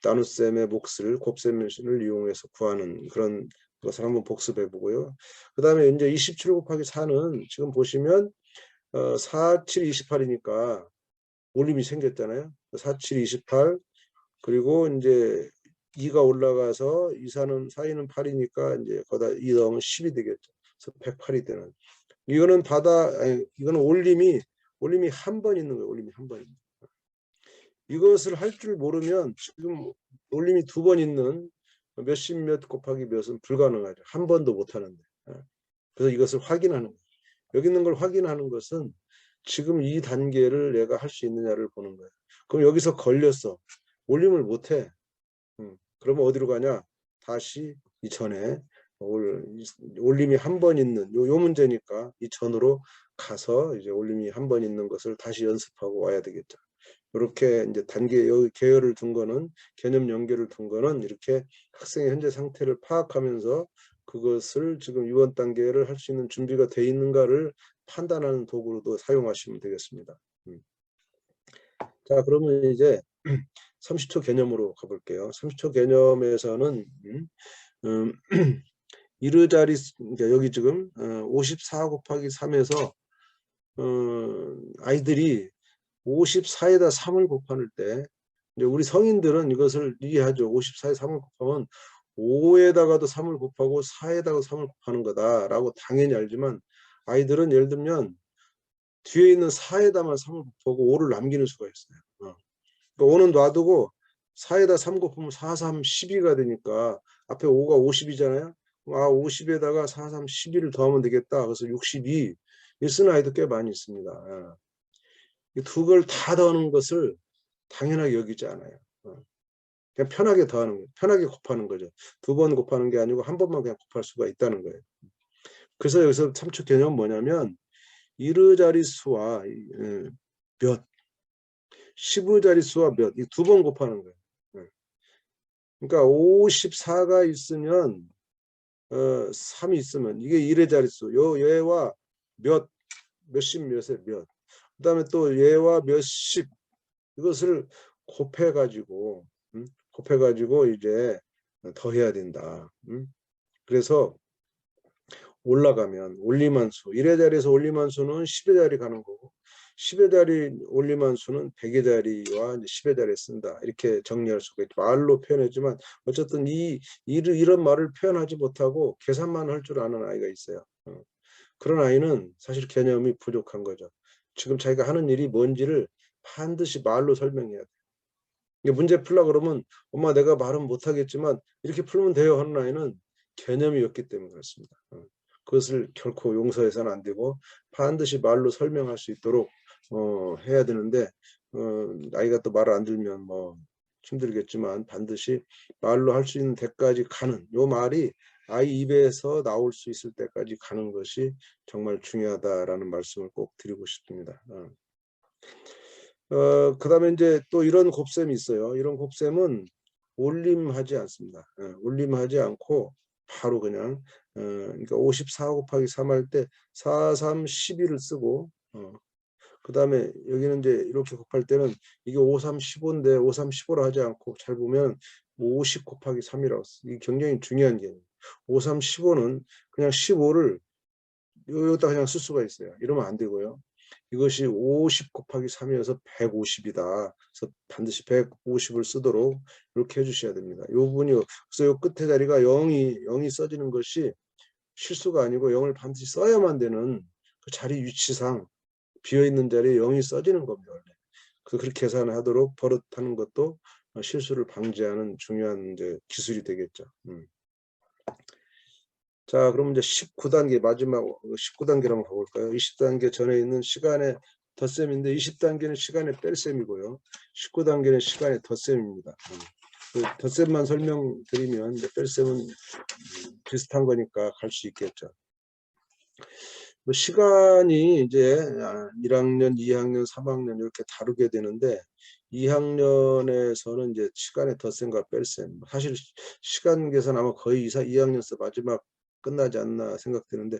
나눗셈의 몫을 곱셈을 이용해서 구하는 그런 것을 한번 복습해 보고요. 그 다음에 이제 27 곱하기 4는 지금 보시면 4, 7, 28이니까 올림이 생겼잖아요. 4, 7, 28 그리고 이제 2가 올라가서 2, 4는 4, 2는 8이니까 이제 거기다 2 넣으면 10이 되겠죠. 그래서 108이 되는. 이거는 이거는 올림이 한 번 있는 거예요. 올림이 한 번 있는 거예요. 이것을 할 줄 모르면 지금 올림이 두 번 있는 몇십 몇 곱하기 몇은 불가능하죠. 한 번도 못 하는데. 그래서 이것을 확인하는 거예요. 여기 있는 걸 확인하는 것은 지금 이 단계를 내가 할 수 있느냐를 보는 거예요. 그럼 여기서 걸렸어. 올림을 못 해. 그러면 어디로 가냐? 다시 이전에 올림이 한 번 있는 요 문제니까 이전으로 가서 이제 올림이 한 번 있는 것을 다시 연습하고 와야 되겠죠. 이렇게 이제 단계 여기 계열을 둔 거는, 개념 연결을 둔 거는 이렇게 학생의 현재 상태를 파악하면서 그것을 지금 이번 단계를 할 수 있는 준비가 돼 있는가를 판단하는 도구로도 사용하시면 되겠습니다. 자, 그러면 이제 30초 개념으로 가볼게요. 30초 개념에서는 이르자리, 그러니까 여기 지금 54 곱하기 3에서 아이들이 54에다 3을 곱할 때, 이제 우리 성인들은 이것을 이해하죠. 54에 3을 곱하면 5에다가도 3을 곱하고 4에다가 3을 곱하는 거다라고 당연히 알지만, 아이들은 예를 들면 뒤에 있는 4에다만 3을 곱하고 5를 남기는 수가 있어요. 그러니까 5는 놔두고 4에다 3 곱하면 4, 3, 12가 되니까 앞에 5가 50이잖아요. 50에다가 4, 3, 12를 더하면 되겠다. 그래서 62. 이 쓰는 아이도 꽤 많이 있습니다. 이 두 걸 다 더하는 것을 당연하게 여기지 않아요. 그냥 편하게 더하는 거예요. 편하게 곱하는 거죠. 두 번 곱하는 게 아니고 한 번만 그냥 곱할 수가 있다는 거예요. 그래서 여기서 3초 개념은 뭐냐면, 이르자릿수와 몇, 15자릿수와 몇, 이 두 번 곱하는 거예요. 그러니까 54가 있으면 3이 있으면 이게 1의 자릿수, 얘와 몇십 몇의 몇, 그 다음에 또 얘와 몇십, 이것을 곱해가지고 이제 더해야 된다. 그래서 올라가면 올림한수, 1의 자리에서 올림한수는 10의 자리 가는 거고, 10의 자리 올림한수는 100의 자리와 10의 자리에 쓴다. 이렇게 정리할 수가 있죠. 말로 표현했지만 어쨌든 이런 말을 표현하지 못하고 계산만 할 줄 아는 아이가 있어요. 그런 아이는 사실 개념이 부족한 거죠. 지금 자기가 하는 일이 뭔지를 반드시 말로 설명해야 돼요. 문제 풀라 그러면 엄마 내가 말은 못하겠지만 이렇게 풀면 돼요 하는 아이는 개념이었기 때문에 그렇습니다. 그것을 결코 용서해서는 안 되고 반드시 말로 설명할 수 있도록 해야 되는데 나이가 또 말을 안 들면 뭐 힘들겠지만 반드시 말로 할 수 있는 데까지 가는 요 말이 아이 입에서 나올 수 있을 때까지 가는 것이 정말 중요하다라는 말씀을 꼭 드리고 싶습니다. 그다음에 이제 또 이런 곱셈이 있어요. 이런 곱셈은 올림하지 않습니다. 올림하지 않고 바로 그냥 그러니까 54 곱하기 3 할 때 4, 3, 12를 쓰고 그 다음에 여기는 이제 이렇게 곱할 때는 이게 5, 3, 15인데 5, 3, 15로 하지 않고 잘 보면 50 곱하기 3이라고 써. 이게 굉장히 중요한 개념. 5, 3, 15는 그냥 15를 여기다 그냥 쓸 수가 있어요. 이러면 안 되고요. 이것이 50 곱하기 3이어서 150이다. 그래서 반드시 150을 쓰도록 이렇게 해주셔야 됩니다. 이 부분이 그래서 이 끝에 자리가 0이 써지는 것이 실수가 아니고 0을 반드시 써야만 되는 그 자리 위치상 비어있는 자리에 0이 써지는 겁니다. 원래. 그렇게 계산을 하도록 버릇하는 것도 실수를 방지하는 중요한 이제 기술이 되겠죠. 자, 그럼 이제 19단계 마지막 19단계로 한번 가볼까요? 20단계 전에 있는 시간의 덧셈인데 20단계는 시간의 뺄셈이고요. 19단계는 시간의 덧셈입니다. 그 덧셈만 설명드리면 이제 뺄셈은 비슷한 거니까 갈 수 있겠죠. 시간이 이제 1학년, 2학년, 3학년 이렇게 다루게 되는데 2학년에서는 이제 시간의 덧셈과 뺄셈. 사실 시간 계산 아마 거의 2학년서 마지막 끝나지 않나 생각되는데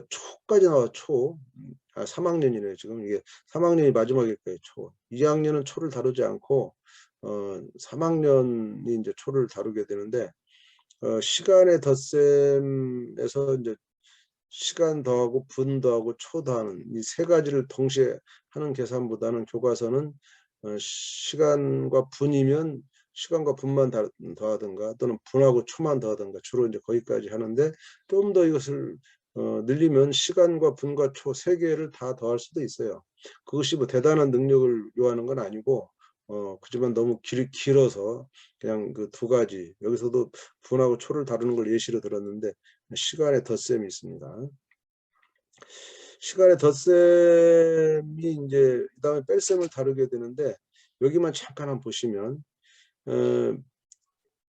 초까지 나와 초. 3학년이네요. 지금 이게 3학년이 마지막일 거예요. 초. 2학년은 초를 다루지 않고 3학년이 이제 초를 다루게 되는데 시간의 덧셈에서 이제 시간 더하고 분 더하고 초 더하는 이 세 가지를 동시에 하는 계산보다는 교과서는 시간과 분이면 시간과 분만 더하든가 또는 분하고 초만 더하든가 주로 이제 거기까지 하는데 좀 더 이것을 늘리면 시간과 분과 초 세 개를 다 더할 수도 있어요. 그것이 뭐 대단한 능력을 요하는 건 아니고 그지만 너무 길어서 그냥 그 두 가지 여기서도 분하고 초를 다루는 걸 예시로 들었는데 시간의 덧셈이 있습니다. 시간의 덧셈이 이제 그다음에 뺄셈을 다루게 되는데 여기만 잠깐 한번 보시면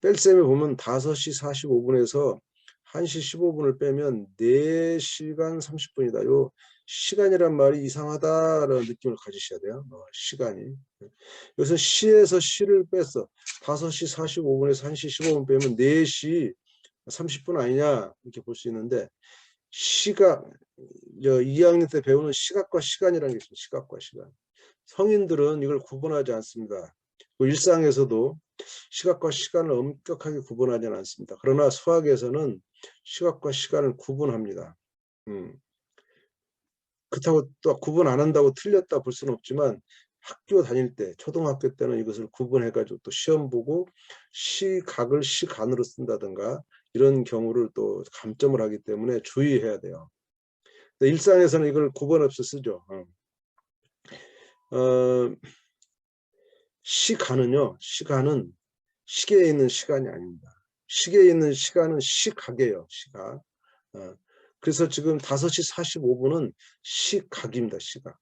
뺄셈에 보면 5시 45분에서 1시 15분을 빼면 4시간 30분이다. 요 시간이란 말이 이상하다라는 느낌을 가지셔야 돼요. 시간이. 여기서 시에서 시를 뺐어. 5시 45분에서 1시 15분 빼면 4시 30분 아니냐 이렇게 볼 수 있는데 시각 2학년 때 배우는 시각과 시간이라는 게 있습니다. 시각과 시간. 성인들은 이걸 구분하지 않습니다. 일상에서도 시각과 시간을 엄격하게 구분하지는 않습니다. 그러나 수학에서는 시각과 시간을 구분합니다. 그렇다고 또 구분 안 한다고 틀렸다 볼 수는 없지만 학교 다닐 때 초등학교 때는 이것을 구분해 가지고 또 시험 보고 시각을 시간으로 쓴다든가 이런 경우를 또 감점을 하기 때문에 주의해야 돼요. 일상에서는 이걸 구분 없이 쓰죠. 시간은요. 시간은 시계에 있는 시간이 아닙니다. 시계에 있는 시간은 시각이에요. 시각. 그래서 지금 5시 45분은 시각입니다. 시각.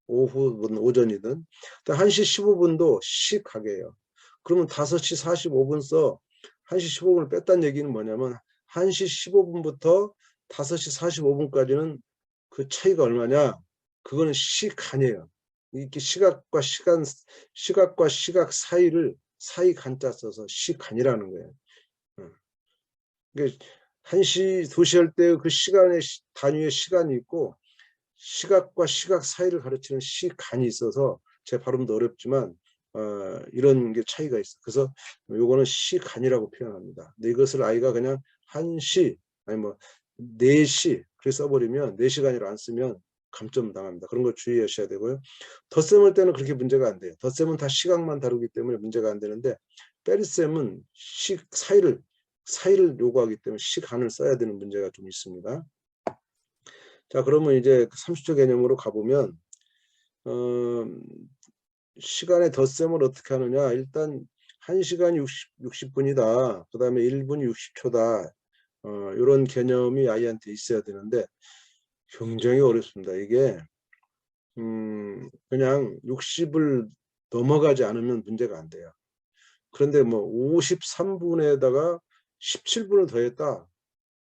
오후든 오전이든. 1시 15분도 시각이에요. 그러면 5시 45분 써 1시 15분을 뺐다는 얘기는 뭐냐면 1시 15분부터 5시 45분까지는 그 차이가 얼마냐? 그거는 시간이에요. 이렇게 시각과 시각 사이를 사이 간자 써서 시간이라는 거예요. 그러니까 1시, 2시 할 때 그 시간의 단위의 시간이 있고 시각과 시각 사이를 가르치는 시간이 있어서 제 발음도 어렵지만 이런 게 차이가 있어. 그래서 요거는 시간이라고 표현합니다. 근데 이것을 아이가 그냥 1시 아니 뭐 4시 그렇게 써버리면 4시간이라 안 쓰면 감점 당합니다. 그런 거 주의하셔야 되고요. 덧셈할 때는 그렇게 문제가 안 돼요. 덧셈은 다 시각만 다루기 때문에 문제가 안 되는데 뺄셈은 사이를 요구하기 때문에 시간을 써야 되는 문제가 좀 있습니다. 자, 그러면 이제 30초 개념으로 가보면 시간의 덧셈을 어떻게 하느냐. 일단 1시간 60분이다. 그 다음에 1분 60초다. 이런 개념이 아이한테 있어야 되는데 굉장히 어렵습니다. 이게 그냥 60을 넘어가지 않으면 문제가 안 돼요. 그런데 뭐 53분에다가 17분을 더했다.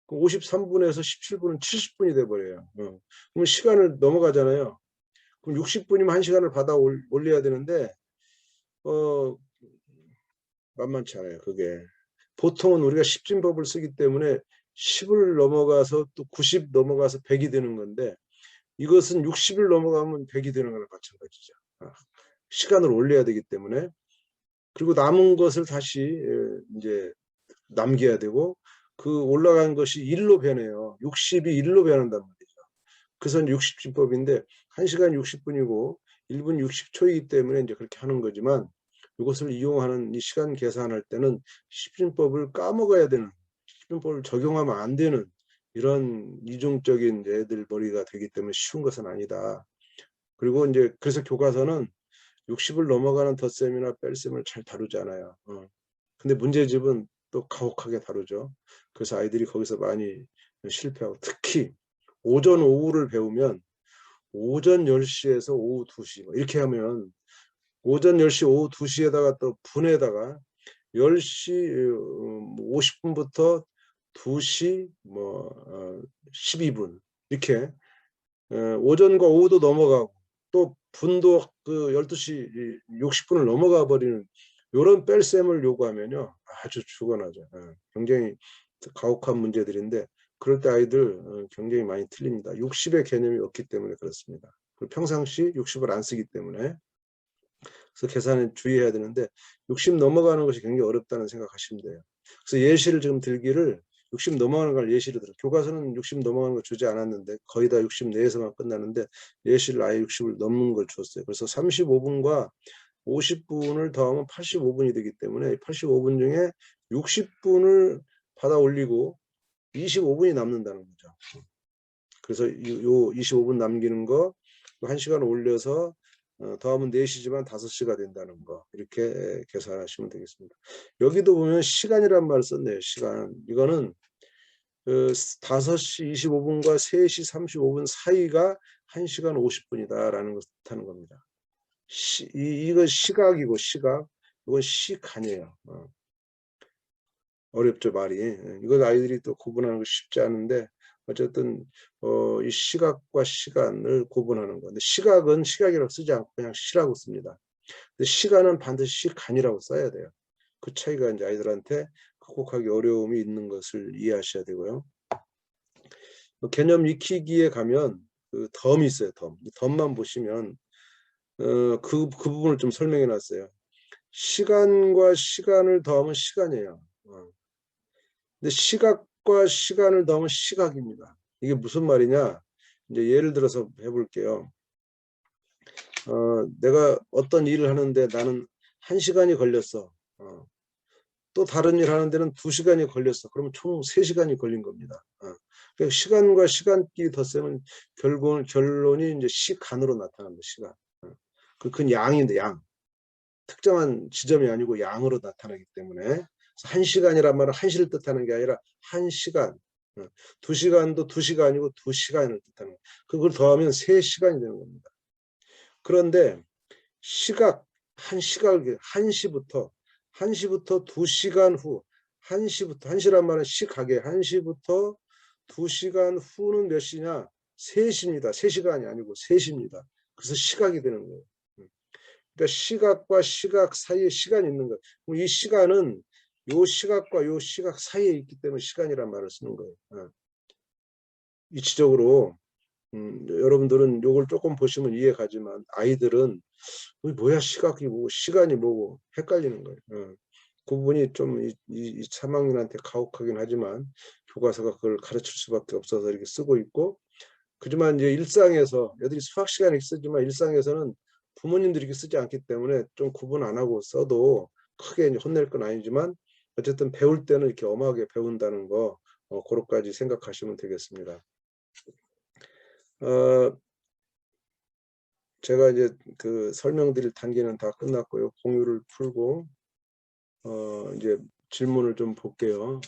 53분에서 17분은 70분이 돼버려요. 그럼 시간을 넘어가잖아요. 그럼 60분이면 1시간을 받아 올려야 되는데 만만치 않아요. 그게 보통은 우리가 십진법을 쓰기 때문에 10을 넘어가서 또 90 넘어가서 100이 되는 건데 이것은 60을 넘어가면 100이 되는 거랑 마찬가지죠. 시간을 올려야 되기 때문에 그리고 남은 것을 다시 이제 남겨야 되고 그 올라간 것이 1로 변해요. 60이 1로 변한단 말이죠. 그래서 60진법인데 1시간 60분이고 1분 60초이기 때문에 이제 그렇게 하는 거지만 이것을 이용하는 이 시간 계산할 때는 십진법을 까먹어야 되는, 십진법을 적용하면 안 되는 이런 이중적인 애들 머리가 되기 때문에 쉬운 것은 아니다. 그리고 이제 그래서 교과서는 60을 넘어가는 덧셈이나 뺄셈을 잘 다루잖아요. 근데 문제집은 또 가혹하게 다루죠. 그래서 아이들이 거기서 많이 실패하고 특히 오전 오후를 배우면 오전 10시에서 오후 2시 이렇게 하면 오전 10시 오후 2시에다가 또 분에다가 10시 50분부터 2시 12분 이렇게 오전과 오후도 넘어가고 또 분도 그 12시 60분을 넘어가 버리는 이런 뺄셈을 요구하면요 아주 죽어나죠. 굉장히 가혹한 문제들인데 그럴 때 아이들 굉장히 많이 틀립니다. 60의 개념이 없기 때문에 그렇습니다. 평상시 60을 안 쓰기 때문에 그래서 계산에 주의해야 되는데 60 넘어가는 것이 굉장히 어렵다는 생각하시면 돼요. 그래서 예시를 지금 들기를 60 넘어가는 걸 예시로 들어. 교과서는 60 넘어가는 거 주지 않았는데 거의 다 60 내에서만 끝나는데 예시를 아예 60을 넘는 걸 줬어요. 그래서 35분과 50분을 더하면 85분이 되기 때문에 85분 중에 60분을 받아 올리고 25분이 남는다는 거죠. 그래서 요 25분 남기는 거 1시간 올려서 더하면 4시지만 5시가 된다는 거 이렇게 계산하시면 되겠습니다. 여기도 보면 시간이란 말을 썼네요. 시간. 이거는 5시 25분과 3시 35분 사이가 1시간 50분이다라는 것을 뜻하는 겁니다. 이거 시각이고 시각. 이건 시간이에요. 어렵죠 말이. 이거 아이들이 또 구분하는 거 쉽지 않은데 어쨌든 이 시각과 시간을 구분하는 건데 시각은 시각이라고 쓰지 않고 그냥 시라고 씁니다. 근데 시간은 반드시 시간이라고 써야 돼요. 그 차이가 이제 아이들한테 극복하기 어려움이 있는 것을 이해하셔야 되고요. 개념 익히기에 가면 그 덤이 있어요. 덤. 이 덤만 보시면 그 부분을 좀 설명해 놨어요. 시간과 시간을 더하면 시간이에요. 근데 시각과 시간을 더하면 시각입니다. 이게 무슨 말이냐? 이제 예를 들어서 해볼게요. 내가 어떤 일을 하는데 나는 1시간이 걸렸어. 또 다른 일 하는 데는 2시간이 걸렸어. 그러면 총 3시간이 걸린 겁니다. 그러니까 시간과 시간끼리 덧셈은 결론이 이제 시간으로 나타납니다. 시간. 그건 양인데 양. 특정한 지점이 아니고 양으로 나타나기 때문에 1시간이란 말은 1시를 뜻하는 게 아니라 1시간. 2시간도 2시가 아니고 2시간을 뜻하는 거예요. 그걸 더하면 3시간이 되는 겁니다. 그런데 시각, 1시부터 2시간 후 1시란 말은 시각에 1시부터 2시간 후는 몇 시냐? 3시입니다. 3시간이 아니고 3시입니다. 그래서 시각이 되는 거예요. 그러니까 시각과 시각 사이에 시간이 있는 거예요. 이 시간은 요 시각과 요 시각 사이에 있기 때문에 시간이란 말을 쓰는 거예요. 이치적으로 여러분들은 요걸 조금 보시면 이해가지만 아이들은 뭐야 시각이 뭐고 시간이 뭐고 헷갈리는 거예요. 그 부분이 좀 이 3학년한테 가혹하긴 하지만 교과서가 그걸 가르칠 수밖에 없어서 이렇게 쓰고 있고 그지만 이제 일상에서 애들이 수학 시간에 쓰지만 일상에서는 부모님들이 이렇게 쓰지 않기 때문에 좀 구분 안 하고 써도 크게 이제 혼낼 건 아니지만 어쨌든 배울 때는 이렇게 엄하게 배운다는 거 그것까지 생각하시면 되겠습니다. 제가 이제 그 설명드릴 단계는 다 끝났고요. 공유를 풀고 이제 질문을 좀 볼게요.